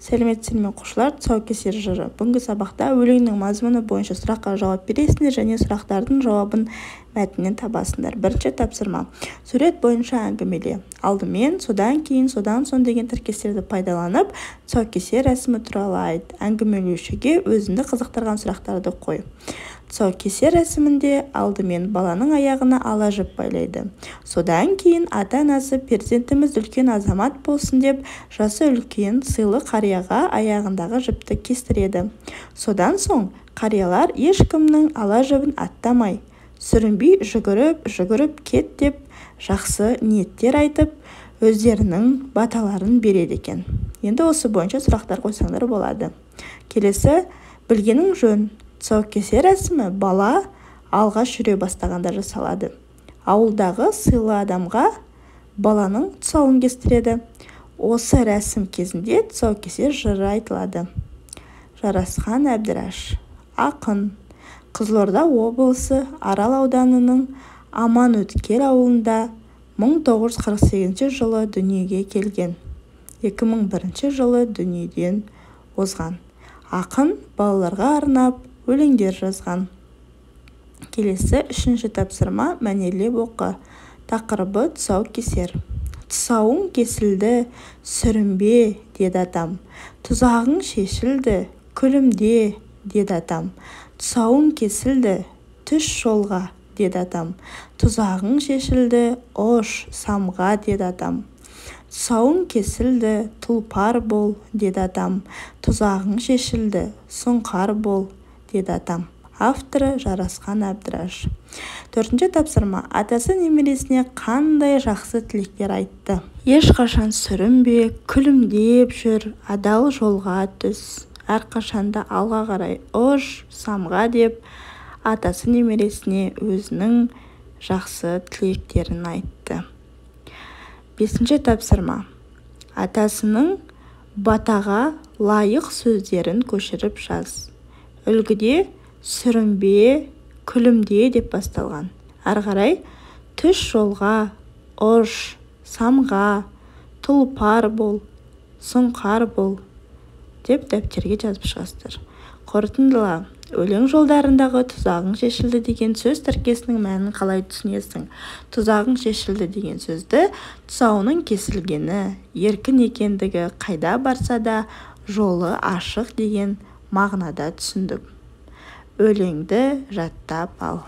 Сәлеметсіздер ме оқушылар, тұсаукесер жыры. Бүгінгі сабақта өлеңнің мазмұны бойынша сұраққа жауап бересіңдер және сұрақтардың жауабын мәтіннен табасыңдар. Бірінші тапсырма. Сурет бойынша әңгімеле. Алдымен, содан кейін, содан соң деген тіркестерді пайдаланып, тұсаукесер рәсімі туралы айт. Әңгімелеушіге өзіңді қызықтырған сұрақтарды қой. Тұсаукесер рәсімінде алдымен баланың аяғына ала жіп байлайды. Содан кейін ата-анасы перзентіміз үлкен азамат болсын деп, жасы үлкен сыйлы қарияға аяғындағы жіпті кестіреді. Содан соң қариялар ешкімнің ала жібін аттамай, сүрінбей жүгіріп кет деп жақсы ниеттер айтып, өздерінің баталарын береді екен. Енді осы бойынша сұрақтар қойсаңдар болады. Келесі, білгенің жөн. Тұсаукесер рәсімі бала алғаш жүре бастағанда жасалады. Ауылдағы сыйлы адамға баланың тұсауын кестіреді. Осы рәсім кезінде тұсаукесер жыры айтылады. Жарасқан Әбдіраш, ақын, Қызылорда облысы Арал ауданының Аманөткел ауылында 1948 жылы дүниеге келген. 2001 жылы дүниеден озған. Ақын балаларға арнап өлеңдер жазған. Келесі үшінші тапсырма мәнерлеп оқы. Тақырыбы тұсаукесер. Тұсауың кесілді, сүрінбе, деді атам. Тұзағың шешілді, күлімде, деді атам. Тұсауың кесілді, түс жолға, деді атам. Тұзағың шешілді, ош, самға, деді атам. Тұсауың кесілді, тұлпар бол, деді атам. Тұзағың шешілді, сұңқар бол, деді атам. Авторы Жарасқан Әбдіраш. Төртінші тапсырма. Атасы немересіне қандай жақсы тілектер айтты. Ешқашан сүрінбе, күлімдеп жүр, адал жолға түс. Әрқашанда алға қарай ош, самға деп, атасы немересіне өзінің жақсы тілектерін айтты. Бесінші тапсырма. Атасының батаға лайық сөздерін көшіріп жаз. Үлгіде сүрінбе, күлімде деп басталған. Ары қарай түс жолға, ош, самға, тұлпар бол, сұңқар бол деп дәптерге жазып шығасыздар. Қорытындыла. Өлең жолдарындағы тұзағың шешілді деген сөз тіркесінің мәнін қалай түсінесің? Тұзағың шешілді деген сөзді тұсауының кесілгені, еркін екендігі, қайда барса да жолы ашық деген мағынада түсіндік. Өлеңді жаттап ал.